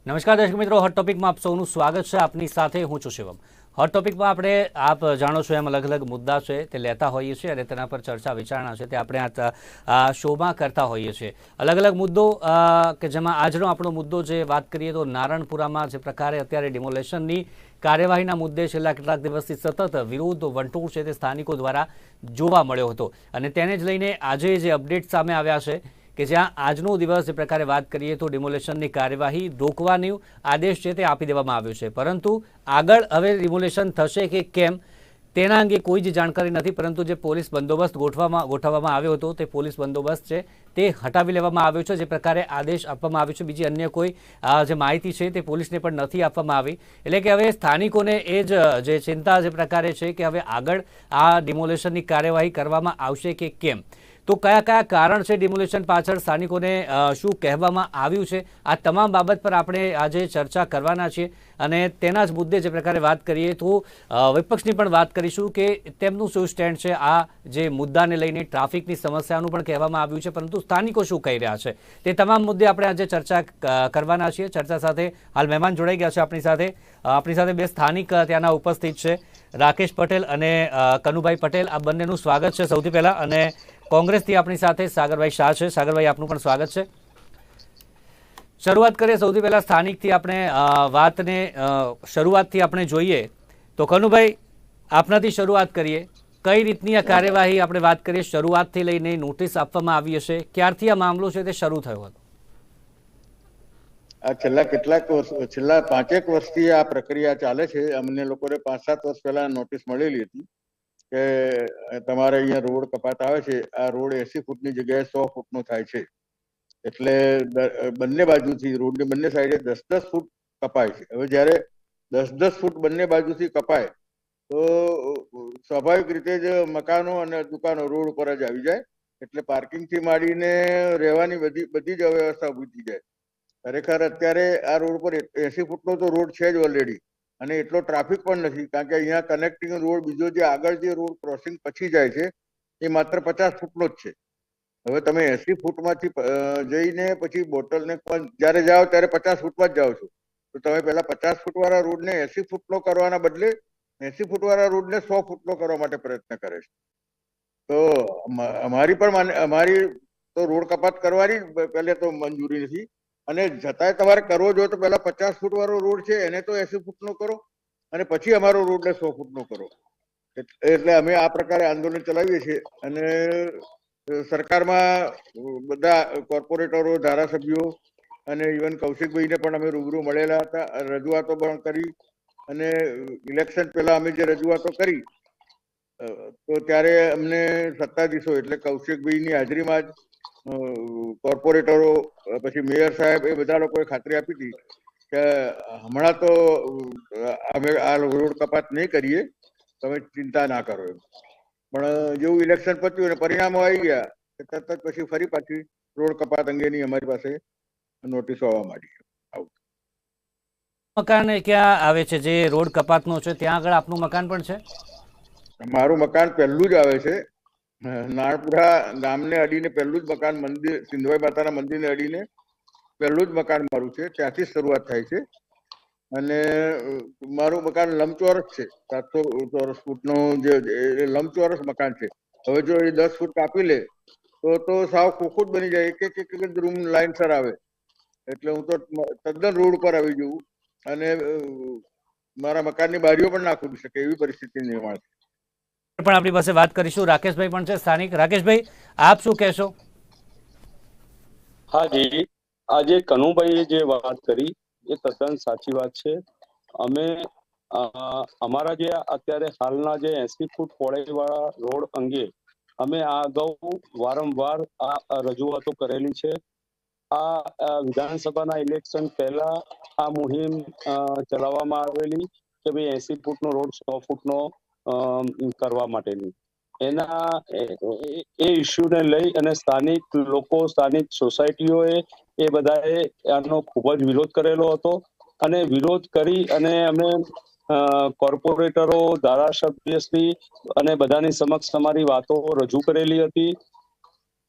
નમસ્કાર દર્શક મિત્રો, હોટ ટોપિકમાં આપ સૌનું સ્વાગત છે. આપની સાથે હું છું શિવમ. હોટ ટોપિકમાં આપણે આપ જાણો છો એમ અલગ અલગ મુદ્દા છે તે લેતા હોઈએ છીએ અને તેના પર ચર્ચા વિચારણા છે તે આપણે આ શોમાં કરતા હોઈએ છીએ. અલગ અલગ મુદ્દો કે જેમાં આજનો આપણો મુદ્દો જે વાત કરીએ તો નારણપુરામાં જે પ્રકારે અત્યારે ડિમોલેશનની કાર્યવાહીના મુદ્દે છેલ્લા કેટલાક દિવસથી સતત વિરોધ વંટોળ છે તે સ્થાનિકો દ્વારા જોવા મળ્યો હતો અને તેને જ લઈને આજે જે અપડેટ સામે આવ્યા છે કે જ્યાં આજનો દિવસ જે પ્રકારે વાત કરીએ તો ડિમોલેશનની કાર્યવાહી રોકવાનો આદેશ છે તે આપી દેવામાં આવ્યો છે, પરંતુ આગળ હવે ડિમોલેશન થશે કે કેમ તેના અંગે કોઈ જ જાણકારી નથી. પરંતુ જે પોલીસ બંદોબસ્ત ગોઠવવામાં આવ્યો હતો તે પોલીસ બંદોબસ્ત છે તે હટાવી લેવામાં આવ્યો છે. જે પ્રકારે આદેશ આપવામાં આવ્યો છે બીજી અન્ય કોઈ જે માહિતી છે તે પોલીસને પણ નથી આપવામાં આવી. એટલે કે હવે સ્થાનિકોને એ જ જે ચિંતા જે પ્રકારે છે કે હવે આગળ આ ડિમોલેશનની કાર્યવાહી કરવામાં આવશે કે કેમ, તો કયા કયા કારણ છે ડિમોલેશન પાછળ, સ્થાનિકોને શું કહેવામાં આવ્યું છે, આ તમામ બાબત પર આપણે આજે ચર્ચા કરવાના છીએ. અને તેના જ મુદ્દે જે પ્રકારે વાત કરીએ તો વિપક્ષની પણ વાત કરીશું કે તેમનું શું સ્ટેન્ડ છે આ જે મુદ્દાને લઈને. ટ્રાફિકની સમસ્યાનું પણ કહેવામાં આવ્યું છે, પરંતુ સ્થાનિકો શું કહી રહ્યા છે તે તમામ મુદ્દે આપણે આજે ચર્ચા કરવાના છીએ. ચર્ચા સાથે હાલ મહેમાન જોડાઈ ગયા છે આપણી સાથે બે સ્થાનિક ત્યાંના ઉપસ્થિત છે, રાકેશ પટેલ અને કનુભાઈ પટેલ. આ બંનેનું સ્વાગત છે સૌથી પહેલા. અને કોંગ્રેસથી આપણી સાથે સાગરભાઈ શાહ છે. સાગરભાઈ, આપનું પણ સ્વાગત છે. શરૂઆત કરીએ સૌથી પહેલા સ્થાનિકથી. આપણે વાતને શરૂઆતથી આપણે જોઈએ તો કનુભાઈ, આપનાથી શરૂઆત કરીએ. કઈ રીતની આ કાર્યવાહી આપણે વાત કરીએ, શરૂઆતથી લઈને નોટિસ આપવામાં આવી હશે, ક્યારથી આ મામલો છે તે શરૂ થયો હતો? આ છેલ્લા 5-એક વર્ષથી આ પ્રક્રિયા ચાલે છે. અમને લોકોને 5-7 વર્ષ પહેલા નોટિસ મળેલી હતી કે તમારે અહીંયા રોડ કપાત આવે છે, આ રોડ 80 ફૂટની જગ્યાએ 100 ફૂટનો થાય છે. એટલે બંને બાજુથી રોડની બંને સાઈડે 10-10 ફૂટ કપાય છે. હવે જયારે 10-10 ફૂટ બંને બાજુથી કપાય તો સ્વાભાવિક રીતે જ મકાનો અને દુકાનો રોડ ઉપર જ આવી જાય. એટલે પાર્કિંગથી માંડીને રહેવાની બધી જ અવ્યવસ્થા ઊભી થઈ જાય. ખરેખર અત્યારે આ રોડ પર 80 ફૂટનો તો રોડ છે જ ઓલરેડી, અને એટલો ટ્રાફિક પણ નથી, કારણ કે અહીંયા કનેક્ટિંગ રોડ બીજો જે આગળ જે રોડ ક્રોસિંગ પછી જાય છે એ માત્ર 50 ફૂટનો જ છે. હવે તમે 80 ફૂટમાંથી જઈને પછી બોટલને જયારે જાઓ ત્યારે 50 ફૂટમાં જ જાઓ છો, તો તમે પેલા 50 ફૂટવાળા રોડને 80 ફૂટનો કરવાના બદલે 80 ફૂટવાળા રોડને 100 ફૂટનો કરવા માટે પ્રયત્ન કરે છે. તો અમારી તો રોડ કપાત કરવાની પહેલે તો મંજૂરી નથી, અને છતાંય તમારે કરવો જોઈએ તો પેલા 50 ફૂટ વાળો રોડ છે એને તો 80 ફૂટનો કરો અને પછી અમારો રોડને 100 ફૂટનો કરો. એટલે અમે આ પ્રકારે આંદોલન ચલાવીએ છીએ. અને સરકારમાં બધા કોર્પોરેટરો, ધારાસભ્યો અને ઇવન કૌશિકભાઈને પણ અમે રૂબરૂ મળેલા હતા, રજૂઆતો પણ કરી. અને ઇલેક્શન પહેલા અમે જે રજૂઆતો કરી તો ત્યારે અમને સત્તાધીશો એટલે કૌશિકભાઈની હાજરીમાં જ કોર્પોરેટરો, પછી મેયર સાહેબ, એ બધા લોકોએ ખાતરી આપી હતી કે હમણાં તો અમે આ રોડ કપાત નહીં કરીએ, તમે ચિંતા ના કરો એમ. પણ જેવું ઇલેક્શન પત્યું અને પરિણામો આવી ગયા તરત જ પછી ફરી પાછી રોડ કપાત અંગેની અમારી પાસે નોટિસો આવવા માંડી. મકાન ક્યાં આવે છે જે રોડ કપાતનો છે? ત્યાં આગળ આપનું મકાન પણ છે? મારું મકાન પહેલું જ આવે છે, નારણપુરા ગામને અડીને પહેલું જ મકાન, મંદિર સિંધવાઈ માતાના મંદિરને અડીને પહેલું જ મકાન મારું છે. ત્યાંથી શરૂઆત થાય છે. અને મારું મકાન લંબચોરસ છે, 700 ચોરસ ફૂટનું જે લંબચોરસ મકાન છે. હવે જો એ 10 ફૂટ કાપી લે તો સાવ ખોખું જ બની જાય. એક જ રૂમ લાઈનસર આવે. એટલે હું તો તદ્દન રોડ ઉપર આવી જઉં અને મારા મકાનની બારીઓ પણ ના ખુલી શકે એવી પરિસ્થિતિ નિર્માણ છે. પણ આપણી પાસે વાત કરીશું. રાકેશભાઈ પણ છે સ્થાનિક. રાકેશભાઈ, આપ શું કહેશો? હા જી, આજે કનુભાઈએ જે વાત કરી એ તદ્દન સાચી વાત છે. અમે અમારા જે અત્યારે હાલના જે 80 ફૂટ પહોળાઈવાળા રોડ અંગે અમે આ અગાઉ વારંવાર આ રજૂઆતો કરેલી છે. આ વિધાનસભાના ઇલેક્શન પહેલા આ મુહિમ ચલાવવામાં આવેલી કે ભાઈ 80 ફૂટનો રોડ 100 ફૂટનો કરવા માટેની. એના એ ઇસ્યુને લઈ અને સ્થાનિક લોકો, સ્થાનિક સોસાયટીઓએ એ બધાએ આનો ખૂબ જ વિરોધ કરેલો હતો. અને વિરોધ કરી અને અમે કોર્પોરેટરો, ધારાસભ્યશ્રી અને બધાની સમક્ષ અમારી વાતો રજૂ કરેલી હતી.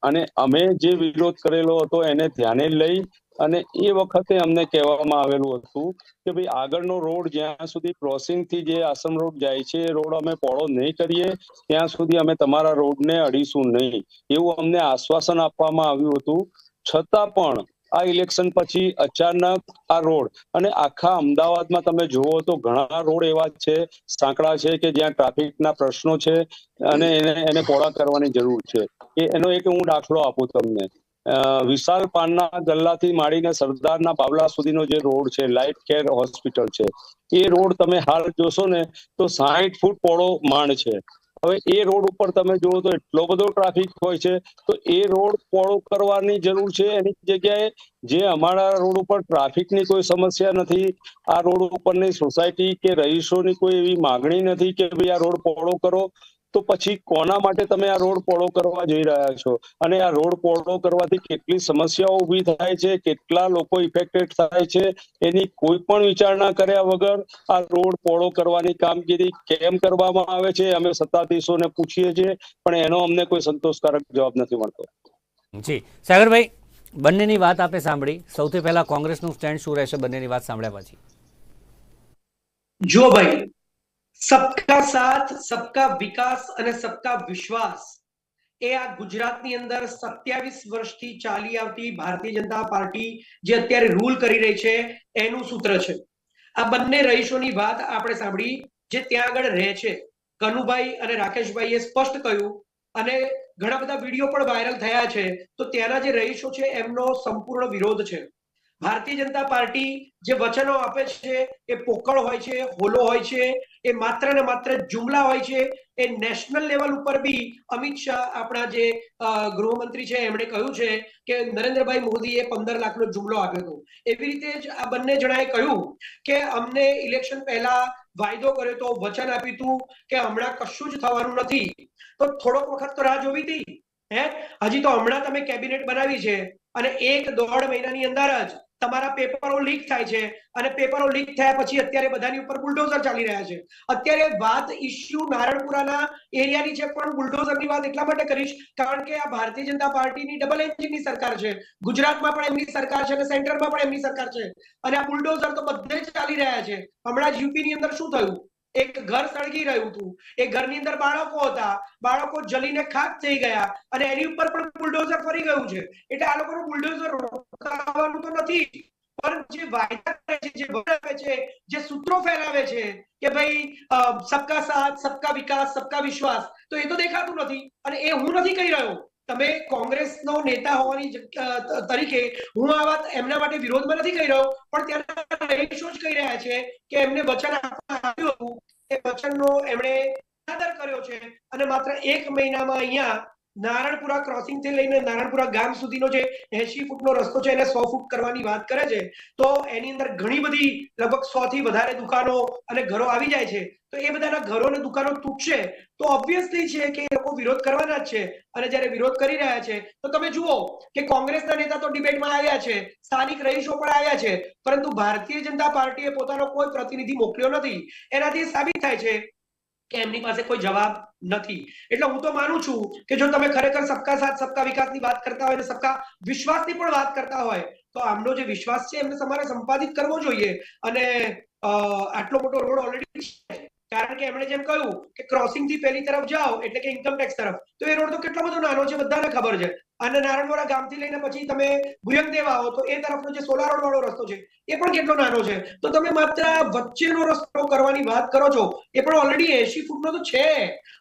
અને અમે જે વિરોધ કરેલો હતો એને ધ્યાને લઈ અને એ વખતે અમને કહેવામાં આવેલું હતું કે ભાઈ આગળનો રોડ જ્યાં સુધી ક્રોસિંગ થી જે આસમ રોડ જાય છે એ રોડ અમે પહોળો નહીં કરીએ ત્યાં સુધી અમે તમારા રોડને અડીશું નહીં, એવું અમને આશ્વાસન આપવામાં આવ્યું હતું. છતાં પણ આ ઇલેક્શન પછી અચાનક આ રોડ, અને આખા અમદાવાદમાં તમે જુઓ તો ઘણા રોડ એવા છે, સાંકડા છે કે જ્યાં ટ્રાફિકના પ્રશ્નો છે અને એને પહોળા કરવાની જરૂર છે. એનો એક હું દાખલો આપું તમને. વિશાલ પાનના ગલ્લાથી માંડીને સરદારના બાવલા સુધીનો જે રોડ છે, લાઈફ કેર હોસ્પિટલ છે, એ રોડ તમે હાલ જોશો ને તો 60 ફૂટ પહોળો માંડ છે. હવે એ રોડ ઉપર તમે જુઓ તો એટલો બધો ટ્રાફિક હોય છે, તો એ રોડ પહોળો કરવાની જરૂર છે. એની જગ્યાએ જે અમારા રોડ ઉપર ટ્રાફિકની કોઈ સમસ્યા નથી, આ રોડ ઉપરની સોસાયટી કે રહીશોની કોઈ એવી માગણી નથી કે ભાઈ આ રોડ પહોળો કરો, તો પછી કોના માટે તમે આ રોડ પહોળો કરવા જઈ રહ્યા છો? અને આ રોડ પહોળો કરવાથી કેટલી સમસ્યાઓ ઊભી થાય છે, કેટલા લોકો ઇફેક્ટેડ થાય છે, એની કોઈ પણ વિચારણા કર્યા વગર આ રોડ પહોળો કરવાની કામગીરી કેમ કરવામાં આવે છે, અમે સત્તાધીશોને પૂછીએ છીએ, પણ એનો અમને કોઈ સંતોષકારક જવાબ નથી મળતો. જી સાગરભાઈ, બંનેની વાત આપે સાંભળી. સૌથી પહેલા કોંગ્રેસનું સ્ટેન્ડ શું રહેશે બંનેની વાત સાંભળ્યા પછી? જો ભાઈ, સબકા સાથ, સબકા વિકાસ અને સબકા વિશ્વાસ એ આ ગુજરાતની અંદર 27 વર્ષથી ચાલી આવતી ભારતીય જનતા પાર્ટી જે અત્યારે રૂલ કરી રહી છે એનું સૂત્ર છે. આ બંને રહીશોની વાત આપણે સાંભળી જે ત્યાં આગળ રહે છે. કનુભાઈ અને રાકેશભાઈએ સ્પષ્ટ કહ્યું અને ઘણા બધા વિડીયો પણ વાયરલ થયા છે, તો ત્યાંના જે રહીશો છે એમનો સંપૂર્ણ વિરોધ છે. ભારતીય જનતા પાર્ટી જે વચનો આપે છે એ પોકળ હોય છે, હોલો હોય છે, એ માત્ર ને માત્ર જુમલા હોય છે. એ નેશનલ લેવલ ઉપર બી અમિત શાહ આપણા જે ગૃહમંત્રી છે એમણે કહ્યું છે કે નરેન્દ્રભાઈ મોદીએ 15 લાખનો જુમલો આપ્યો હતો. એવી રીતે જ આ બંને જણાએ કહ્યું કે અમને ઇલેક્શન પહેલા વાયદો કર્યો તો, વચન આપ્યું હતું કે હમણાં કશું જ થવાનું નથી. તો થોડોક વખત તો રાહ જોવી હતી. હજી તો હમણાં તમે કેબિનેટ બનાવી છે અને 1-1.5 મહિનાની અંદર જ તમારા પેપરો લીક થાય છે અને પેપરો લીક થયા પછી અત્યારે બધાની ઉપર બુલડોઝર ચાલી રહ્યા છે. અત્યારે વાત ઇશ્યુ નારણપુરાના એરિયાની છે, પણ બુલડોઝરની વાત એટલા માટે કરીશ કારણ કે આ ભારતીય જનતા પાર્ટીની ડબલ એન્જિનની સરકાર છે. ગુજરાતમાં પણ એમની સરકાર છે અને સેન્ટરમાં પણ એમની સરકાર છે, અને આ બુલડોઝર તો બધે જ ચાલી રહ્યા છે. હમણાં જ યુપીની અંદર શું થયું? એક ઘર સળગી રહ્યું હતું, એ ઘરની અંદર બાળકો હતા, બાળકો જલીને ખાક થઈ ગયા અને એની ઉપર પણ બુલડોઝર ફરી ગયું છે. એટલે આ લોકોનું બુલડોઝર રોકવાનું તો નથી, પણ જે વાયદા કરે છે, જે બનાવે છે, જે સૂત્રો ફેલાવે છે કે ભાઈ સબકા સાથ, સબકા વિકાસ, સબકા વિશ્વાસ, તો એ તો દેખાતું નથી. અને એ હું નથી કહી રહ્યો, તમે કોંગ્રેસનો નેતા હોવાની તરીકે હું આ વાત એમના માટે વિરોધમાં નથી કહી રહ્યો, પણ ત્યાંના રહીશો જ કહી રહ્યા છે કે એમને વચન આપવામાં આવ્યું હતું, એ વચનનો એમણે આદર કર્યો છે અને માત્ર 1 મહિનામાં અહીંયા નારણપુરા ક્રોસિંગ થી લઈને નારણપુરા ગામ સુધીનો જે 80 ફૂટનો રસ્તો છે એને 100 ફૂટ કરવાની વાત કરે છે. તો એની અંદર ઘણી બધી લગભગ 100 થી વધારે દુકાનો અને ઘરો આવી જાય છે. તો એ બધાના ઘરો અને દુકાનો તૂટશે તો ઓબ્વિયસલી છે કે એ લોકો વિરોધ કરવાના જ છે. અને જ્યારે વિરોધ કરી રહ્યા છે તો તમે જુઓ કે કોંગ્રેસના નેતા તો ડિબેટમાં આવ્યા છે, સ્થાનિક રહીશો પણ આવ્યા છે, પરંતુ ભારતીય જનતા પાર્ટીએ પોતાનો કોઈ પ્રતિનિધિ મોકલ્યો નથી. એનાથી સાબિત થાય છે કે એમની પાસે કોઈ જવાબ નથી. એટલે હું તો માનું છું કે જો તમે ખરેખર સબકા સાથ, સબકા વિકાસની વાત કરતા હોય અને સબકા વિશ્વાસની પણ વાત કરતા હોય તો આમનો જે વિશ્વાસ છે એમને તમારે સંપાદિત કરવો જોઈએ. અને આટલો મોટો રોડ ઓલરેડી છે, કારણ કે એમણે જેમ કહ્યું કે ક્રોસિંગ થી પેલી તરફ જાઓ એટલે કે ઇન્કમ ટેક્સ તરફ, તો એ રોડ તો કેટલો બધો નાનો છે બધાને ખબર છે. અને નારણપુરા ગામથી લઈને પછી તમે ભુયંગદેવ આવો તો એ તરફનો જે સોલા રોડ વાળો રસ્તો છે એ પણ કેટલો નાનો છે. તો તમે માત્ર વચ્ચેનો રસ્તો કરવાની વાત કરો છો, એ પણ ઓલરેડી 80 ફૂટનો તો છે.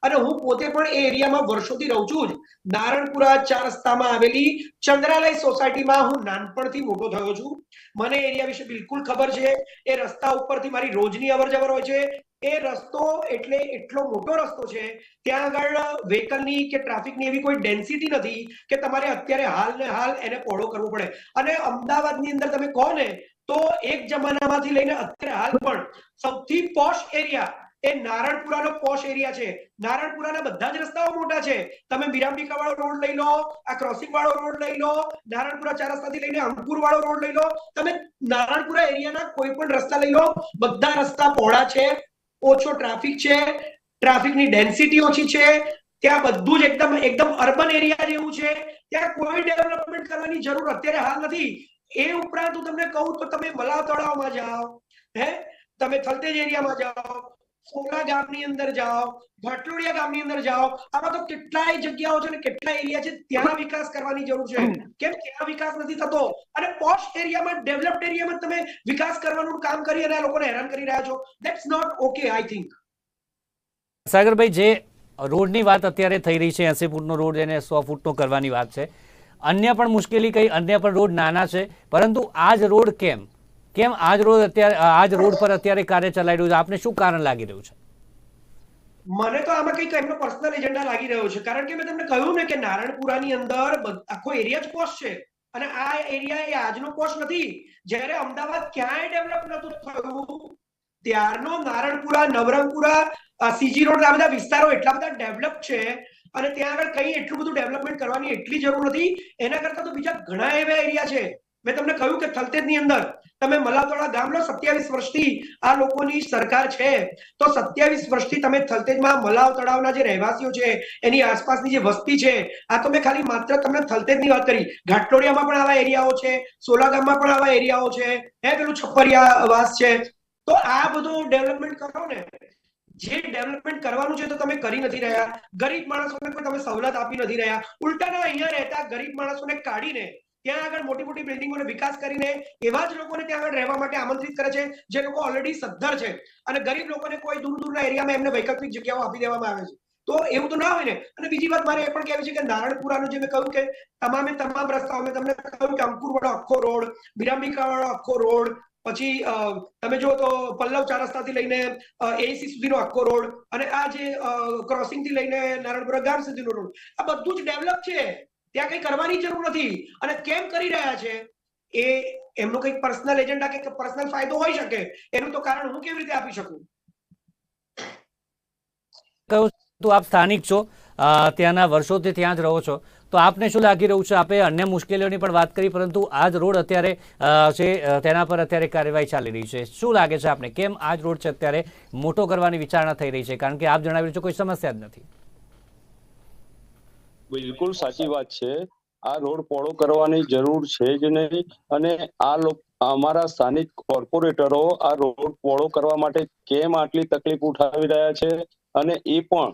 અને હું પોતે પણ એ એરિયામાં વર્ષોથી રહું છું જ. નારણપુરા 4 રસ્તામાં આવેલી ચંદ્રાલય સોસાયટીમાં હું નાનપણથી મોટો થયો છું. મને એરિયા વિશે બિલકુલ ખબર છે. એ રસ્તા ઉપરથી મારી રોજની અવરજવર હોય છે. એ રસ્તો એટલે એટલો મોટો રસ્તો છે, ત્યાં આગળ વ્હીકલની કે ટ્રાફિકની એવી કોઈ ડેન્સિટી નથી કે તમારે અત્યારે હાલ ને હાલ એને પહોળો કરવો પડે. અને અમદાવાદની અંદર તમે કહો ને તો એક જમાનામાંથી લઈને અત્યારે હાલ પણ સૌથી પોશ એરિયા એ નારણપુરાનો પોશ એરિયા છે. નારણપુરાના બધા જ રસ્તાઓ મોટા છે. તમે મીરાંબિકા વાળો રોડ લઈ લો, આ ક્રોસિંગ વાળો રોડ લઈ લો, નારણપુરા 4 રસ્તાથી લઈને અંકુર વાળો રોડ લઈ લો, તમે નારણપુરા એરિયાના કોઈ પણ રસ્તા લઈ લો, બધા રસ્તા પહોળા છે, ઓછો ટ્રાફિક છે, ટ્રાફિકની ડેન્સિટી ઓછી છે, ત્યાં બધું જ એકદમ અર્બન એરિયા જેવું છે. ત્યાં કોઈ ડેવલપમેન્ટ કરવાની જરૂર અત્યારે હાલ નથી. એ ઉપરાંત હું તમને કહું તો તમે મલાવ તળાવમાં જાઓ, હે, તમે થલતેજ એરિયામાં જાઓ, સોલા ગામની અંદર જાઓ, ભાટલોડિયા ગામની અંદર જાઓ, આમાં તો કેટલાય જગ્યાઓ છે ને કેટલા એરિયા છે ત્યાં વિકાસ કરવાની જરૂર છે. કેમ ત્યાં વિકાસ નથી થતો અને પોશ એરિયામાં, ડેવલપ્ડ એરિયામાં તમે વિકાસ કરવાનું કામ કરી અને આ લોકોને હેરાન કરી રહ્યા છો. That's not okay I think. સાગરભાઈ, જે રોડની વાત અત્યારે થઈ રહી છે, 80 ફૂટનો રોડ એને 100 ફૂટનો કરવાની વાત છે. અન્ય પણ મુશ્કેલી કઈ, અન્ય પણ રોડ નાના છે, પરંતુ આ જ રોડ કેમ આ જ રોડ પર અત્યારે કાર્ય ચલાવી રહ્યું છે? આપને શું કારણ લાગી રહ્યું છે? મને તો આમાં કંઈક એમનો પર્સનલ એજન્ડા લાગી રહ્યો છે, કારણ કે મેં તમને કહ્યું ને કે નારણપુરાની અંદર આખો એરિયા જ પોશ છે અને આ એરિયા એ આજનો પોશ નથી. જ્યારે અમદાવાદ ક્યાંય ડેવલપ નતું થયું ત્યારનો નારણપુરા, નવરંગપુરા, સીજી રોડ, આ બધા વિસ્તારો એટલા બધા ડેવલપ છે અને ત્યાં આગળ કઈ એટલું બધું ડેવલપમેન્ટ કરવાની એટલી જરૂર નથી. એના કરતા તો બીજા ઘણા એવા એરિયા છે. મેં તમને કહ્યું કે થલતેજની અંદર તમે મલાવતળા ગામ લો, 27 વર્ષથી આ લોકોની સરકાર છે, તો 27 વર્ષથી તમે થલતેજમાં મલાવ તળાવના જે રહેવાસીઓ છે, એની આસપાસની જે વસ્તી છે, આ તો મેં ખાલી માત્ર તમને થલતેજની વાત કરી. ઘાટલોડિયામાં પણ આવા એરિયાઓ છે, સોલા ગામમાં પણ આવા એરિયાઓ છે, પેલું છપ્પરિયા વાસ છે. તો આ બધું ડેવલપમેન્ટ કરો ને. જે ડેવલપમેન્ટ કરવાનું છે તો તમે કરી નથી રહ્યા. ગરીબ માણસોને કોઈ તમે સવલત આપી નથી રહ્યા. ઉલટાના અહીંયા રહેતા ગરીબ માણસોને કાઢીને ત્યાં આગળ મોટી મોટી બિલ્ડિંગોનો વિકાસ કરીને એવા જ લોકોને ત્યાં આગળ રહેવા માટે આમંત્રિત કરે છે જે લોકો ઓલરેડી સદ્ધર છે, અને ગરીબ લોકોને કોઈ દૂર દૂરના એરિયામાં એમને વૈકલ્પિક જગ્યાઓ આપી દેવામાં આવે છે. તો એવું તો ના હોય ને. અને બીજી વાત મારે એ પણ કહેવી છે કે નારણપુરાનું જે મેં કહ્યું કે તમામ રસ્તાઓ, મેં તમને કહ્યું કે અંકુરવાળો આખો રોડ, વિરાંબિકાવાળો આખો રોડ, પછી તમે જો તો પલ્લવ ચાર રસ્તાથી લઈને એસી સુધીનો આખો રોડ, અને આ જે ક્રોસિંગ થી લઈને નારણપુરા ગામ સુધીનો રોડ, આ બધું જ ડેવલપ છે. ત્યાં કઈ કરવાની જરૂર નથી. અને કેમ કરી રહ્યા છે એ એમનો કંઈક પર્સનલ એજન્ડા કે પર્સનલ ફાયદો હોઈ શકે, એનું તો કારણ હું કેવી રીતે આપી શકું? આપ સ્થાનિક છો, ત્યાંના વર્ષોથી ત્યાં જ રહો છો, તો આપને શું લાગી રહ્યું છે? આપે અન્ય મુશ્કેલીઓની પણ વાત કરી, પરંતુ આ જ રોડ અત્યારે છે તેના પર અત્યારે કાર્યવાહી ચાલી રહી છે. શું લાગે છે આપને, કેમ આ જ રોડ છે અત્યારે મોટો કરવાની વિચારણા થઈ રહી છે? કારણ કે આપ જણાવી રહ્યું છો કોઈ સમસ્યા જ નથી. બિલકુલ સાચી વાત છે. આ રોડ પહોળો કરવાની જરૂર છે જ નહીં, અને અમારા સ્થાનિક કોર્પોરેટરો આ રોડ પહોળો કરવા માટે કેમ આટલી તકલીફ ઉઠાવી રહ્યા છે, અને એ પણ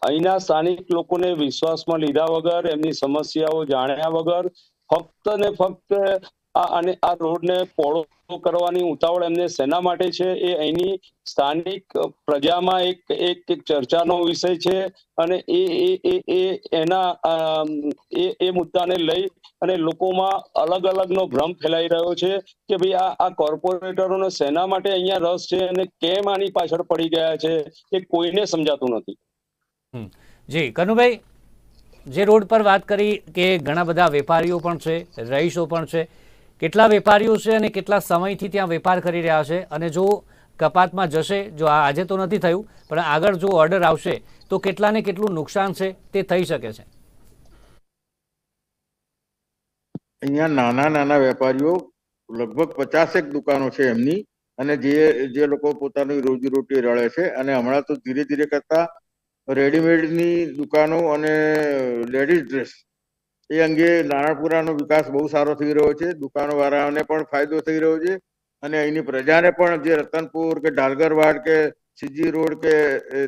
અહીંના સ્થાનિક લોકોને વિશ્વાસમાં લીધા વગર, એમની સમસ્યાઓ જાણ્યા વગર, ફક્ત ને ફક્ત આ રોડને પહોળો કરવાની ઉતાવળ એમને શેના માટે છે? એ અહીંની સ્થાનિક પ્રજામાં એક ચર્ચાનો વિષય છે, અને એ મુદ્દાને લઈ અને લોકોમાં અલગ અલગનો ભ્રમ ફેલાઈ રહ્યો છે કે ભાઈ આ કોર્પોરેટરોને શેના માટે અહીંયા રસ છે અને કેમ આની પાછળ પડી ગયા છે, એ કોઈને સમજાતું નથી. જી કનુભાઈ, જે રોડ પર વાત કરી કે ઘણા બધા વેપારીઓ પણ છે, રહીશો પણ છે, કેટલા વેપારીઓ છે અને કેટલા સમયથી ત્યાં વેપાર કરી રહ્યા છે, અને જો કપાતમાં જશે, જો આજે તો નથી થયું પણ આગળ જો ઓર્ડર આવશે તો કેટલાને કેટલું નુકસાન છે તે થઈ શકે છે? અહીંયા નાના નાના વેપારીઓ લગભગ 50 દુકાનો છે એમની, અને જે લોકો પોતાની રોજીરોટી રળે છે, અને હમણાં તો ધીરે ધીરે કરતા રેડીમેડની દુકાનો અને લેડીઝ ડ્રેસ એ અંગે નારણપુરાનો વિકાસ બહુ સારો થઈ રહ્યો છે. દુકાનો વાળાઓને પણ ફાયદો થઈ રહ્યો છે, અને અહીંની પ્રજાને પણ, જે રતનપુર કે ડાલગરવાડ કે સીજી રોડ કે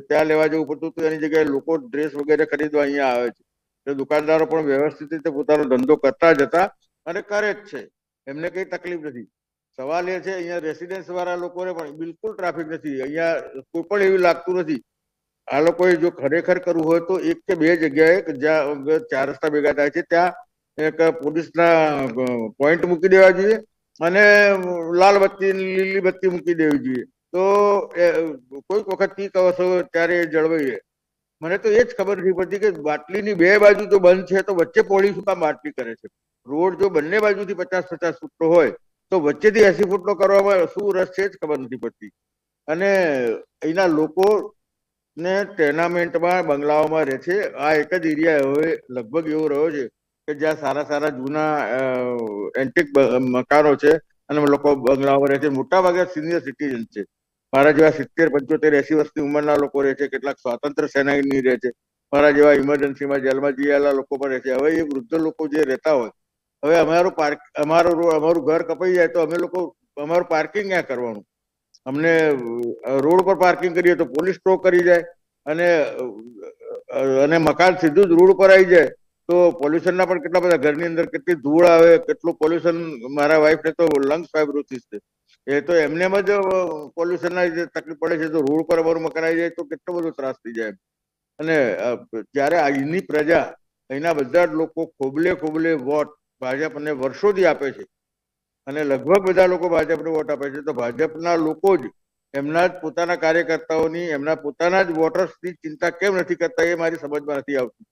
ત્યાં લેવા જવું પડતું હતું એની જગ્યાએ લોકો ડ્રેસ વગેરે ખરીદવા અહીંયા આવે છે. તો દુકાનદારો પણ વ્યવસ્થિત રીતે પોતાનો ધંધો કરતા જ હતા અને કરે જ છે. એમને કઈ તકલીફ નથી. સવાલ એ છે અહીંયા રેસિડેન્સ વાળા લોકોને પણ બિલકુલ ટ્રાફિક નથી. અહીંયા કોઈ પણ એવું લાગતું નથી. આ લોકોએ જો ખરેખર કરવું હોય તો 1 કે 2 જગ્યાએ જ્યાં 4 રસ્તા ભેગા થાય છે ત્યાં એક પોલીસના પોઈન્ટ મૂકી દેવા જોઈએ અને લાલ બત્તી, લીલી બત્તી મૂકી દેવી જોઈએ, તો કોઈક વખત પીક અવર્સ હોય ત્યારે જળવાઈ રહે. મને તો એ જ ખબર નથી પડતી કે બાટલીની 2 બાજુ જો બંધ છે તો વચ્ચે પોળી શું કામ બાટલી કરે છે? રોડ જો બંને બાજુથી 50-50 ફૂટનો હોય તો વચ્ચેથી 80 ફૂટનો કરવામાં શું રસ છે જ ખબર નથી પડતી. અને અહીંના લોકો ને ટેનામેન્ટમાં, બંગલાઓમાં રહે છે. આ એક જ એરિયા હવે લગભગ એવો રહ્યો છે કે જ્યાં સારા સારા જૂના એન્ટિક મકાનો છે અને લોકો બંગલાઓમાં રહે છે. મોટા ભાગે સિનિયર સિટીઝન છે. મારા જેવા 70, 75, 80 વર્ષની ઉંમરના લોકો રહે છે. કેટલાક સ્વાતંત્ર્ય સેનાની રહે છે. મારા જેવા ઇમરજન્સીમાં જેલમાં જયેલા લોકો પણ રહે છે. હવે એ વૃદ્ધ લોકો જે રહેતા હોય હવે અમારું ઘર કપાઈ જાય તો અમે લોકો અમારું પાર્કિંગ ક્યાં કરવાનું? અમને રોડ પર પાર્કિંગ કરીએ તો પોલીસ સ્ટોક કરી જાય, અને મકાન સીધું જ રોડ પર આવી જાય તો પોલ્યુશનના પણ કેટલા બધા, ઘરની અંદર કેટલી ધૂળ આવે, કેટલું પોલ્યુશન. મારા વાઈફને તો લંગ્સ ફાઇબ્રોસિસ છે, એ તો એમનેમ જ પોલ્યુશનના તકલીફ પડે છે, તો રોડ પર અમારું મકાન આવી જાય તો કેટલો બધો ત્રાસ થઈ જાય. અને જ્યારે અહીંની પ્રજા, અહીંના બધા જ લોકો ખોબલે વોટ ભાજપને વર્ષોથી આપે છે, અને લગભગ બધા લોકો ભાજપને વોટ આપે છે, તો ભાજપના લોકો જ એમના જ પોતાના કાર્યકર્તાઓની, એમના પોતાના જ વોટર્સની ચિંતા કેમ નથી કરતા એ મારી સમજમાં નથી આવતી.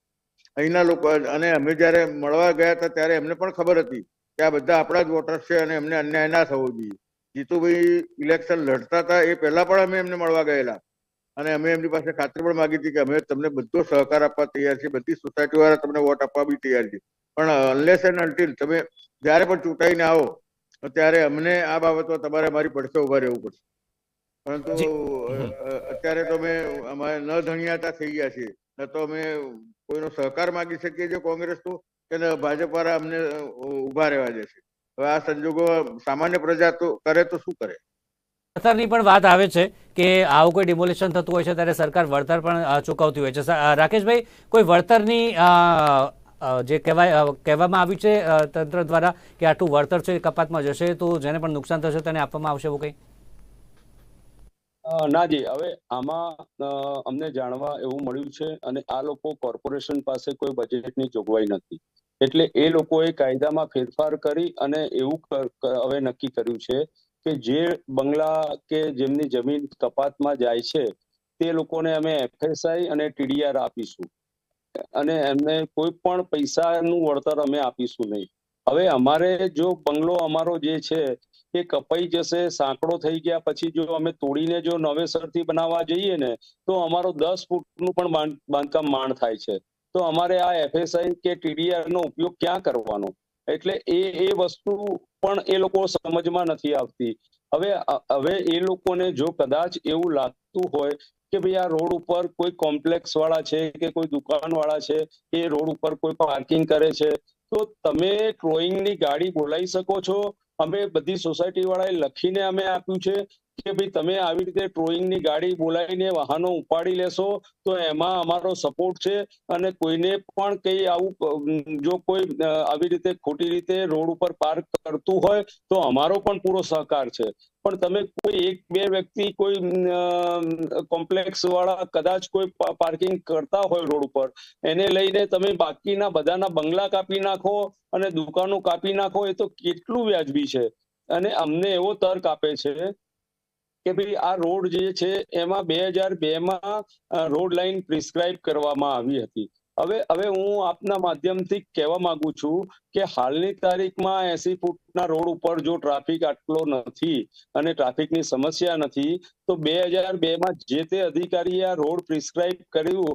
અહીંના લોકો, અને અમે જયારે મળવા ગયા હતા ત્યારે એમને પણ ખબર હતી કે આ બધા આપણા જ વોટર્સ છે અને એમને અન્યાય ના થવો જોઈએ. જીતુભાઈ ઇલેક્શન લડતા હતા એ પહેલા પણ અમે એમને મળવા ગયેલા, અને અમે એમની પાસે ખાતરી પણ માંગી હતી કે અમે તમને બધો સહકાર આપવા તૈયાર છીએ, બધી સોસાયટી વાળા તમને વોટ આપવા બી તૈયાર છે, પણ અનલેસ એન્ડ અન્ટિલ તમે જયારે પણ ચૂંટાઈને આવો ત્યારે અમને આ બાબતમાં તમારે અમારી પડખે ઉભા રહેવું પડશે. પરંતુ અત્યારે તો અમે ન ધણિયાતા થઈ ગયા છીએ, ન તો અમે કોઈનો સહકાર માંગી શકીએ છીએ કોંગ્રેસ તો, કે ભાજપ વાળા અમને ઉભા રહેવા દે છે. હવે આ સંજોગો સામાન્ય પ્રજા તો કરે તો શું કરે? વળતરની પણ વાત આવે છે કે આવું કોઈ ડિમોલિશન થતું હોય છે ત્યારે સરકાર વળતર પણ ચૂકવતી હોય છે. રાકેશભાઈ, કોઈ વળતરની જે કહેવામાં આવ્યું છે તંત્ર દ્વારા કે આટલું વળતર છે કપાતમાં જશે તો જેને પણ નુકસાન થશે તેને આપવામાં આવશે એવું કંઈ? નાજી, હવે આમાં અમને જાણવા એવું મળ્યું છે, અને આ લોકો કોર્પોરેશન પાસે કોઈ બજેટની જોગવાઈ નથી, એટલે એ લોકોએ કાયદામાં ફેરફાર કરી અને એવું હવે નક્કી કર્યું છે કે જે બંગલા કે જેમની જમીન કપાતમાં જાય છે તે લોકોને અમે FSI અને TDR આપીશું, અને એમને કોઈ પણ પૈસાનું વળતર અમે આપીશું નહીં. હવે અમારે જો બંગલો અમારો જે છે એ કપાઈ જશે, સાંકડો થઈ ગયા પછી જો અમે તોડીને જો નવેસરથી બનાવવા જઈએ ને તો અમારો 10 ફૂટનું પણ બાંધકામ માંડ થાય છે, તો અમારે આ FSI કે TDR નો ઉપયોગ ક્યાં કરવાનો? એટલે એ વસ્તુ પણ એ લોકો સમજમાં નથી આવતી. હવે એ લોકોને જો કદાચ એવું લાગતું હોય કે ભાઈ આ રોડ ઉપર કોઈ કોમ્પ્લેક્સ વાળા છે કે કોઈ દુકાન વાળા છે, એ રોડ ઉપર કોઈ પાર્કિંગ કરે છે, તો તમે ટ્રોઈંગની ગાડી બોલાવી શકો છો. અમે બધી સોસાયટી વાળાએ લખીને અમે આપ્યું છે કે ભાઈ તમે આવી રીતે ટ્રોઈંગની ગાડી બોલાવીને વાહનો ઉપાડી લેશો તો એમાં અમારો સપોર્ટ છે, અને કોઈને પણ કઈ આવું જો કોઈ આવી રીતે ખોટી રીતે રોડ ઉપર પાર્ક કરતું હોય તો અમારો પણ પૂરો સહકાર છે. પણ તમે કોઈ એક બે વ્યક્તિ કોઈ કોમ્પ્લેક્સ વાળા કદાચ કોઈ પાર્કિંગ કરતા હોય રોડ ઉપર, એને લઈને તમે બાકીના બધાના બંગલા કાપી નાખો અને દુકાનો કાપી નાખો, એ તો કેટલું વ્યાજબી છે. અને અમને એવો તર્ક આપે છે કે ભાઈ આ રોડ જે છે એમાં 2002માં રોડ લાઈન પ્રિસ્ક્રાઇબ કરવામાં આવી હતી. હવે હું આપના માધ્યમથી કહેવા માંગુ છું કે હાલની તારીખમાં 80 ફૂટના રોડ ઉપર જો ટ્રાફિક આટલો નથી અને ટ્રાફિકની સમસ્યા નથી તો 2002માં જે તે અધિકારીએ આ રોડ પ્રિસ્ક્રાઇબ કર્યું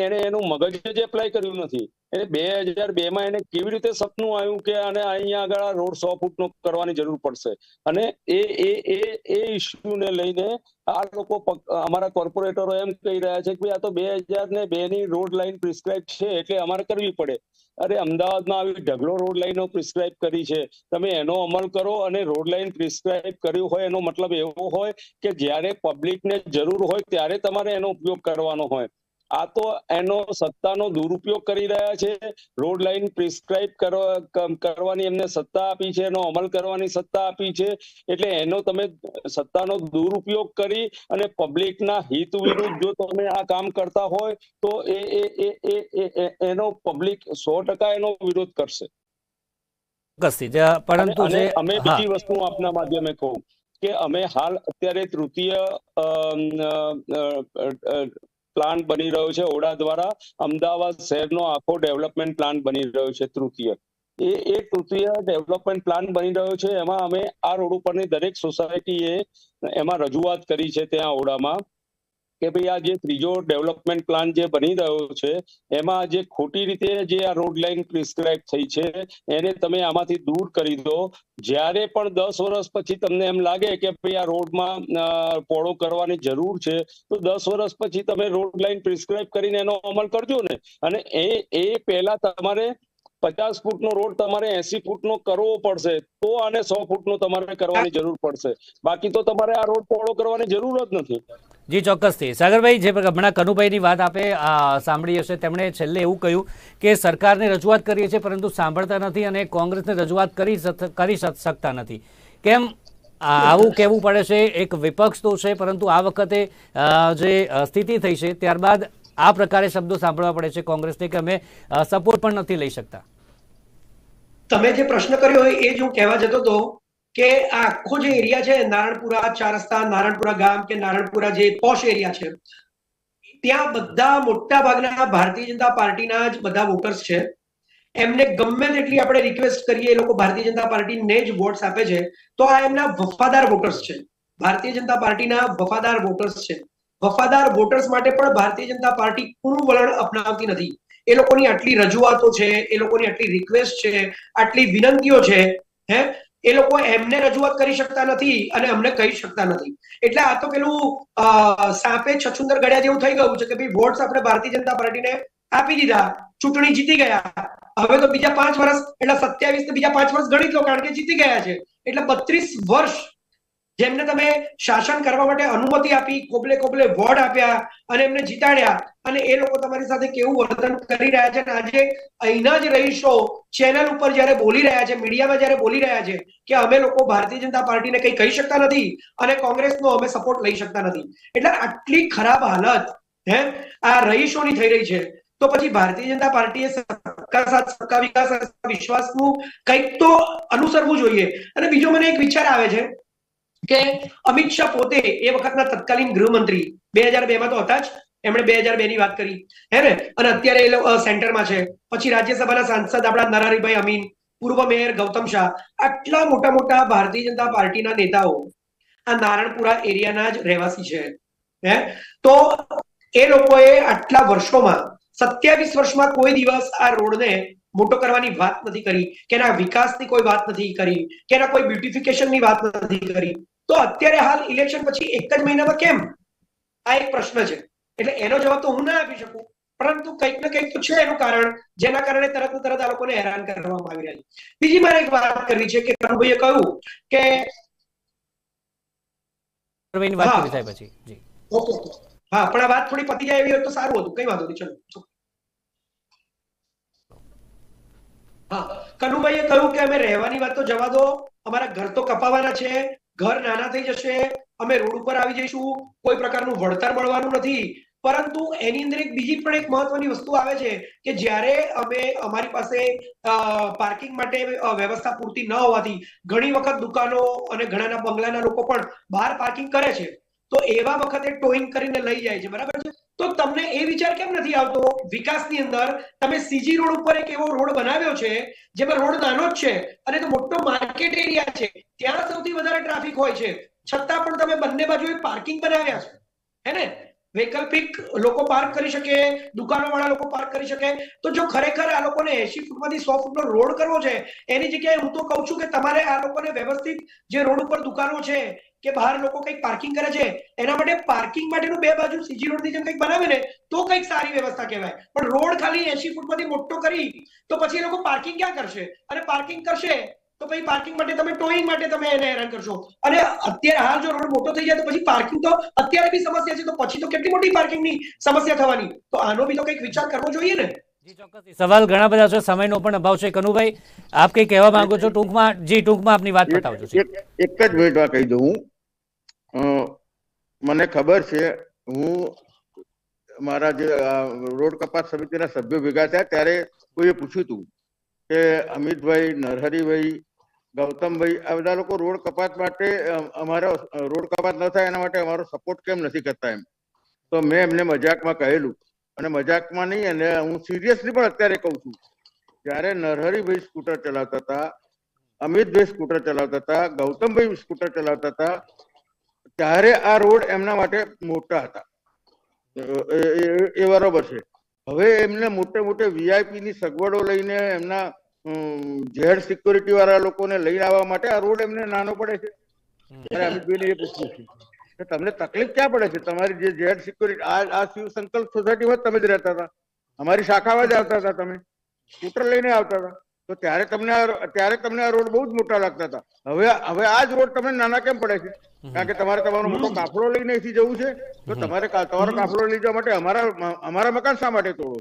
એને એનું મગજ જ એપ્લાય કર્યું નથી. એટલે 2002માં એને કેવી રીતે સપનું આવ્યું કે આને અહીંયા આગળ આ રોડ 100 ફૂટનો કરવાની જરૂર પડશે? અને એ ઇસ્યુને લઈને આ લોકો અમારા કોર્પોરેટરો એમ કહી રહ્યા છે કે આ તો 2002ની રોડ લાઈન પ્રિસ્ક્રાઇબ છે એટલે અમારે કરવી પડે. અરે અમદાવાદમાં આવી ઢગલો રોડ લાઈનો પ્રિસ્ક્રાઇબ કરી છે, તમે એનો અમલ કરો. અને રોડ લાઈન પ્રિસ્ક્રાઇબ કર્યું હોય એનો મતલબ એવો હોય કે જ્યારે પબ્લિકને જરૂર હોય ત્યારે તમારે એનો ઉપયોગ કરવાનો હોય. આ તો એનો સત્તાનો દુરુપયોગ કરી રહ્યા છે. રોડ લાઈન પ્રિસ્ક્રાઇબ કરવાની એમને સત્તા આપી છે, એનો અમલ કરવાની સત્તા આપી છે, એટલે એનો તમે સત્તાનો દુરુપયોગ કરી અને પબ્લિકના હિત વિરુદ્ધ જો તમે આ કામ કરતા હોય તો એનો પબ્લિક 100% એનો વિરોધ કરશે. પરંતુ અમે બીજી વસ્તુ આપના માધ્યમે કહું કે અમે હાલ અત્યારે તૃતીય પ્લાન બની રહ્યો છે ઓડા દ્વારા. અમદાવાદ શહેરનો આખો ડેવલપમેન્ટ પ્લાન બની રહ્યો છે તૃતીય. એ તૃતીય ડેવલપમેન્ટ પ્લાન બની રહ્યો છે, એમાં અમે આ રોડ ઉપરની દરેક સોસાયટીએ એમાં રજૂઆત કરી છે ત્યાં ઓડામાં કે ભાઈ આ જે ત્રીજો ડેવલપમેન્ટ પ્લાન જે બની રહ્યો છે એમાં જે ખોટી રીતે જે આ રોડ લાઈન પ્રિસ્ક્રાઇબ થઈ છે એને તમે આમાંથી દૂર કરી દો. જ્યારે પણ 10 વર્ષ પછી તમને એમ લાગે કે ભાઈ આ રોડમાં પોળો કરવાની જરૂર છે તો 10 વર્ષ પછી તમે રોડ લાઈન પ્રિસ્ક્રાઇબ કરીને એનો અમલ કરજો ને. અને એ પહેલા તમારે 50 ફૂટનો રોડ તમારે 80 ફૂટનો કરવો પડશે, તો આને 100 ફૂટનો તમારે કરવાની જરૂર પડશે, બાકી તો તમારે આ રોડ પહોળો કરવાની જરૂર જ નથી. જી ચોક્કસથી સાગરભાઈ, જે હમણાં કનુભાઈની વાત આપે સાંભળી હશે, તેમણે છેલ્લે એવું કહ્યું કે સરકારને રજૂઆત કરીએ છીએ પરંતુ સાંભળતા નથી અને કોંગ્રેસને રજૂઆત કરી શકતા નથી. કેમ આવું કહેવું પડે છે? એક વિપક્ષ તો છે પરંતુ આ વખતે જે સ્થિતિ થઈ છે ત્યારબાદ આ પ્રકારે શબ્દો સાંભળવા પડે છે કોંગ્રેસને કે અમે સપોર્ટ પણ નથી લઈ શકતા. તમે જે પ્રશ્ન કર્યો હોય એ જ હું કહેવા જતો હતો કે આ આખો જે એરિયા છે, નારણપુરા 4 રસ્તા, નારણપુરા ગામ કે નારણપુરા જે પોશ એરિયા છે, ત્યાં બધા મોટા ભાગના ભારતીય જનતા પાર્ટીના જ બધા વોટર્સ છે. એમને ગમે તેટલી આપણે રિક્વેસ્ટ કરીએ, એ લોકો ભારતીય જનતા પાર્ટીને જ વોટ્સ આપે છે, તો આ એમના વફાદાર વોટર્સ છે, ભારતીય જનતા પાર્ટીના વફાદાર વોટર્સ છે. વફાદાર વોટર્સ માટે પણ ભારતીય જનતા પાર્ટી પૂરું વલણ અપનાવતી નથી. એ લોકોની આટલી રજૂઆતો છે, એ લોકોની આટલી રિક્વેસ્ટ છે, આટલી વિનંતીઓ છે, એ લોકો એમને રજૂઆત કરી શકતા નથી અને અમને કહી શકતા નથી. એટલે આ તો પેલું સાપે છછુંદર ગળ્યા જેવું થઈ ગયું છે કે ભાઈ વોટ્સ આપણે ભારતીય જનતા પાર્ટીને આપી દીધા, ચૂંટણી જીતી ગયા, હવે તો બીજા 5 વર્ષ એટલે 27 ને બીજા 5 વર્ષ ગણી લો, કારણ કે જીતી ગયા છે. એટલે 32 વર્ષ જેમને તમે શાસન કરવા માટે અનુમતિ આપી, કોબલે કોબલે વોર્ડ આપ્યા અને એમને જીતાડ્યા, અને એ લોકો તમારી સાથે કેવું વર્તન કરી રહ્યા છે. આજે અહીંના જ રહીશો ચેનલ ઉપર જ્યારે બોલી રહ્યા છે, મીડિયામાં જ્યારે બોલી રહ્યા છે કે અમે લોકો ભારતીય જનતા પાર્ટીને કંઈ કહી શકતા નથી અને કોંગ્રેસનો અમે સપોર્ટ લઈ શકતા નથી. એટલે આટલી ખરાબ હાલત આ રહીશોની થઈ રહી છે, તો પછી ભારતીય જનતા પાર્ટીએ સબકા સાથ સબકા વિકાસ વિશ્વાસનું કંઈક તો અનુસરવું જોઈએ. અને બીજો મને એક વિચાર આવે છે કે અમિત શાહ પોતે એ વખતના તત્કાલીન ગૃહમંત્રી 2002માં તો હતા જ, એમણે 2002 ની વાત કરી, ને અને અત્યારે એ સેન્ટરમાં છે. પછી રાજ્યસભાના સાંસદ આપણા નરહરિભાઈ અમીન, પૂર્વ મેયર ગૌતમ શાહ, આટલા મોટા મોટા ભારતીય જનતા પાર્ટીના નેતાઓ આ નારણપુરા એરિયાના જ રહેવાસી છે. તો એ લોકોએ આટલા વર્ષોમાં 27 વર્ષમાં કોઈ દિવસ આ રોડને મોટો કરવાની વાત નથી કરી, કે એના વિકાસની કોઈ વાત નથી કરી, કે એના કોઈ બ્યુટિફિકેશનની વાત નથી કરી. તો અત્યારે હાલ ઇલેક્શન પછી એક જ મહિનામાં કેમ? આ એક પ્રશ્ન છે. એટલે એનો જવાબ તો હું ના આપી શકું, પરંતુ કંઈક ને કંઈક તો છે એનું કારણ, જેના કારણે તરત ને તરત આ લોકોને હેરાન કરવામાં આવી રહ્યા છે. બીજી મારે એક વાત કરવી છે કે કનુભાઈએ કહ્યું કે હા, પણ આ વાત થોડી પતી જાય એવી હોય તો સારું હતું, કઈ વાંધો નહીં, ચલો. હા, કનુભાઈએ કહ્યું કે અમે રહેવાની વાત તો જવા દો, અમારા ઘર તો કપાવાના છે, ઘર નાના થઈ જશે, અમે રોડ ઉપર આવી જઈશું, કોઈ પ્રકારનું વળતર મળવાનું નથી. પરંતુ એની અંદર એક બીજી પણ એક મહત્વની વસ્તુ આવે છે કે જ્યારે અમે અમારી પાસે પાર્કિંગ માટે વ્યવસ્થા પૂરતી ન હોવાથી ઘણી વખત દુકાનો અને ઘણાના બંગલાના લોકો પણ બહાર પાર્કિંગ કરે છે, તો એવા વખતે ટોઈંગ કરીને લઈ જાય છે, બરાબર છે. તો તમને એ વિચાર કેમ નથી આવતો વિકાસની અંદર તમે સીજી રોડ ઉપર એક એવો રોડ બનાવ્યો છે જેમાં રોડ નાનો જ છે અને તો મોટો માર્કેટ એરિયા છે, ત્યાં સૌથી વધારે ટ્રાફિક હોય છે, છતાં પણ તમે બંને બાજુએ પાર્કિંગ બનાવ્યા છે, હે ને? વૈકલ્પિક લોકો પાર્ક કરી શકે, દુકાનો વાળા લોકો પાર્ક કરી શકે. તો જો ખરેખર આ લોકોને 80 ફૂટમાંથી 100 ફૂટનો રોડ કરવો છે, એની જગ્યાએ હું તો કહું છું કે તમારે આ લોકોને વ્યવસ્થિત જે રોડ ઉપર દુકાનો છે કે બહાર લોકો કંઈક પાર્કિંગ કરે છે, એના માટે પાર્કિંગ માટેનું બે બાજુ સીજી રોડની જેમ કંઈક બનાવે ને તો કંઈક સારી વ્યવસ્થા કહેવાય. પણ રોડ ખાલી 80 ફૂટમાંથી મોટો કરી તો પછી એ લોકો પાર્કિંગ ક્યાં કરશે? અને પાર્કિંગ કરશે તો પછી પાર્કિંગ માટે તમે ટોઈંગ માટે તમે એને હેરાન કરશો. અને અત્યારે હાલ જો રોડ મોટો થઈ જાય તો પછી પાર્કિંગ તો અત્યારે બી સમસ્યા છે, તો પછી તો કેટલી મોટી પાર્કિંગની સમસ્યા થવાની. તો આનો બી તો કંઈક વિચાર કરવો જોઈએ ને. જી ચોક્કસ, સવાલ ઘણા બધા છે, સમયનો પણ અભાવ છે. કનુભાઈ, આપ કઈ કહેવા માંગો છો? ટૂંકમાં આપની વાત પતાવજો. એક જ મિનિટમાં કહી દઉં. મને ખબર છે, હું મારા જે રોડ કપાત સમિતિના સભ્યો ભેગા થયા ત્યારે કોઈએ પૂછ્યું હતું કે અમિતભાઈ, નરહરિભાઈ, ગૌતમભાઈ, આ બધા લોકો રોડ કપાત માટે અમારો રોડ કપાત ન થાય એના માટે અમારો સપોર્ટ કેમ નથી કરતા એમ. તો મેં એમને મજાકમાં કહેલું, અને મજાકમાં નહીં, અને હું સિરિયસલી પણ અત્યારે કહું છું, જ્યારે નરહરિભાઈ સ્કૂટર ચલાવતા હતા, અમિતભાઈ સ્કૂટર ચલાવતા હતા, ગૌતમભાઈ સ્કૂટર ચલાવતા હતા, ત્યારે આ રોડ એમના માટે મોટા હતા, એ બરોબર છે. હવે એમને મોટે મોટે વીઆઈપી ની સગવડો લઈને એમના જેડ સિક્યોરિટી વાળા લોકોને લઈને આવવા માટે આ રોડ એમને નાનો પડે છે. ત્યારે અમિતભાઈને એ પૂછ્યું કે તમને તકલીફ ક્યાં પડે છે? તમારી જે જેડ સિક્યોરિટી આ શિવ સંકલ્પ સોસાયટીમાં તમે જ રહેતા હતા, અમારી શાખામાં જ આવતા હતા તમે, સ્કૂટર લઈને આવતા હતા, તો ત્યારે તમને આ રોડ બહુ જ મોટા લાગતા હતા. હવે આ જ રોડ તમને નાના કેમ પડે છે? કારણ કે તમારે તમારો મોટો કાફલો લઈને અહીંથી જવું છે, તો તમારો કાફલો લઈ જવા માટે અમારા મકાન શા માટે તોડો?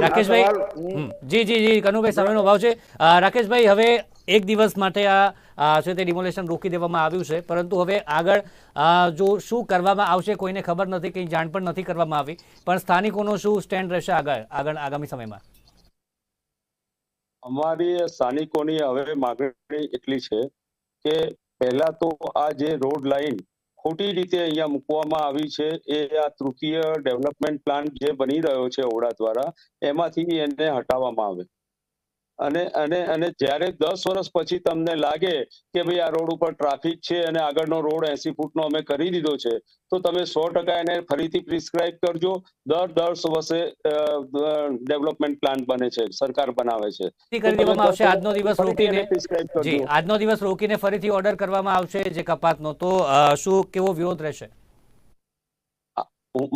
રાકેશભાઈ, જી કનુભાઈ, સમયનો અભાવ છે. રાકેશભાઈ, હવે એક દિવસ માટે આ છે તે ડિમોલેશન રોકી દેવામાં આવ્યું છે, પરંતુ હવે આગળ જો શું કરવામાં આવશે કોઈને ખબર નથી, કંઈ જાણ પણ નથી કરવામાં આવી, પણ સ્થાનિકોનો શું સ્ટેન્ડ રહેશે આગામી સમયમાં? અમારી સ્થાનિકોની હવે માગણી એટલી છે કે પહેલા તો આ જે રોડ લાઈન ખોટી રીતે અહીંયા મૂકવામાં આવી છે, એ આ તૃતીય ડેવલપમેન્ટ પ્લાન જે બની રહ્યો છે ઓડા દ્વારા, એમાંથી એને હટાવવામાં આવે. અને જ્યારે 10 વર્ષ પછી તમને લાગે કે ભાઈ આ રોડ ઉપર ટ્રાફિક છે અને આગળનો રોડ 80 ફૂટનો અમે કરી દીધો છે, તો તમે 100% એને ફરીથી પ્રિસ્ક્રાઇબ કરજો. દર 10 વર્ષે ડેવલપમેન્ટ પ્લાન બને છે, સરકાર બનાવે છે, કરી દેવામાં આવશે. આજનો દિવસ રોકીને ફરીથી ઓર્ડર કરવામાં આવશે જે કપાતનો, તો શું કેવો વિરોધ રહેશે?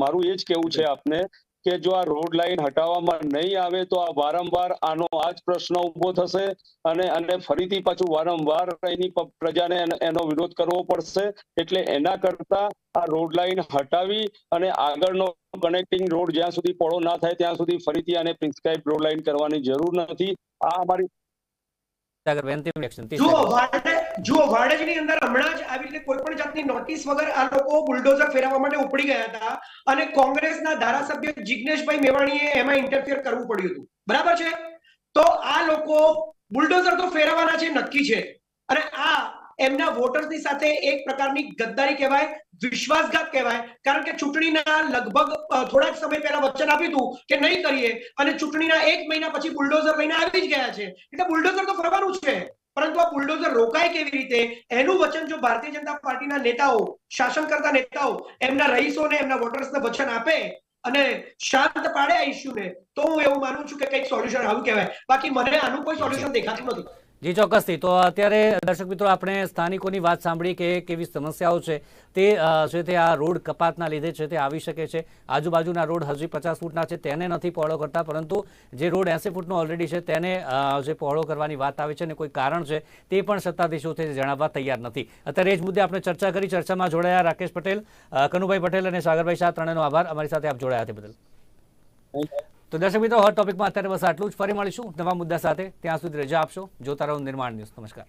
મારું એ જ કેવું છે આપને કે જો આ રોડ લાઈન હટાવવામાં નહીં આવે તો આ વારંવાર આનો આ જ પ્રશ્ન ઉભો થશે અને ફરીથી પાછું વારંવાર એની પ્રજાને એનો વિરોધ કરવો પડશે. એટલે એના કરતા આ રોડ લાઈન હટાવી અને આગળનો કનેક્ટિંગ રોડ જ્યાં સુધી પહોળો ના થાય ત્યાં સુધી ફરીથી આને પ્રિસ્ક્રાઇબ રોડ લાઈન કરવાની જરૂર નથી. આ અમારી જુઓ, વાડજની અંદર હમણાં જ આવી રીતે કોઈ પણ જાતની નોટિસ વગર આ લોકો બુલડોઝર ફેરવવા માટે ઉપડી ગયા હતા અને કોંગ્રેસના ધારાસભ્ય જિગ્નેશભાઈ મેવાણીએ એમાં ઇન્ટરફિયર કરવું પડ્યું હતું. બરાબર છે? તો આ લોકો બુલડોઝર તો ફેરવવાના છે, નક્કી છે, અને આ એમના વોટર્સની સાથે એક પ્રકારની ગદ્દારી કહેવાય, વિશ્વાસઘાત કહેવાય. કારણ કે ચૂંટણીના લગભગ થોડા સમય પહેલા વચન આપ્યું હતું કે નહીં કરીએ, અને ચૂંટણીના 1 મહિના પછી બુલડોઝર લઈને આવી જ ગયા છે. એટલે બુલડોઝર તો ફરવાનું છે, પરંતુ આ બુલડોઝર રોકાય કેવી રીતે, એનું વચન જો ભારતીય જનતા પાર્ટીના નેતાઓ, શાસન કરતા નેતાઓ એમના રહીશોને, એમના વોટર્સને વચન આપે અને શાંત પાડે આ ઇસ્યુને, તો હું એવું માનું છું કે કંઈક સોલ્યુશન આવું કહેવાય. બાકી મને આનું કોઈ સોલ્યુશન દેખાતું નથી. જી ચોક્કસથી. તો અત્યારે દર્શક મિત્રો આપણે સ્થાનિકોની વાત સાંભળી કે કેવી સમસ્યાઓ છે તે આ રોડ કપાતના લીધે છે તે આવી શકે છે. આજુબાજુના રોડ હજી 50 ફૂટના છે તેને નથી પહોળો કરતા, પરંતુ જે રોડ 80 ફૂટનો ઓલરેડી છે તેને જે પહોળો કરવાની વાત આવે છે અને કોઈ કારણ છે તે પણ સત્તાધીશો તે જણાવવા તૈયાર નથી. અત્યારે એ જ મુદ્દે આપણે ચર્ચા કરી. ચર્ચામાં જોડાયા રાકેશ પટેલ, કનુભાઈ પટેલ અને સાગરભાઈ શાહ, ત્રણેયનો આભાર અમારી સાથે આપ જોડાયા તે બદલ. તો દર્શક મિત્રો, હોટ ટોપિકમાં અત્યારે બસ આટલું જ. ફરી મળીશું નવા મુદ્દા સાથે. ત્યાં સુધી રજા આપશો. જોતા રહો નિર્માણ ન્યૂઝ. નમસ્કાર.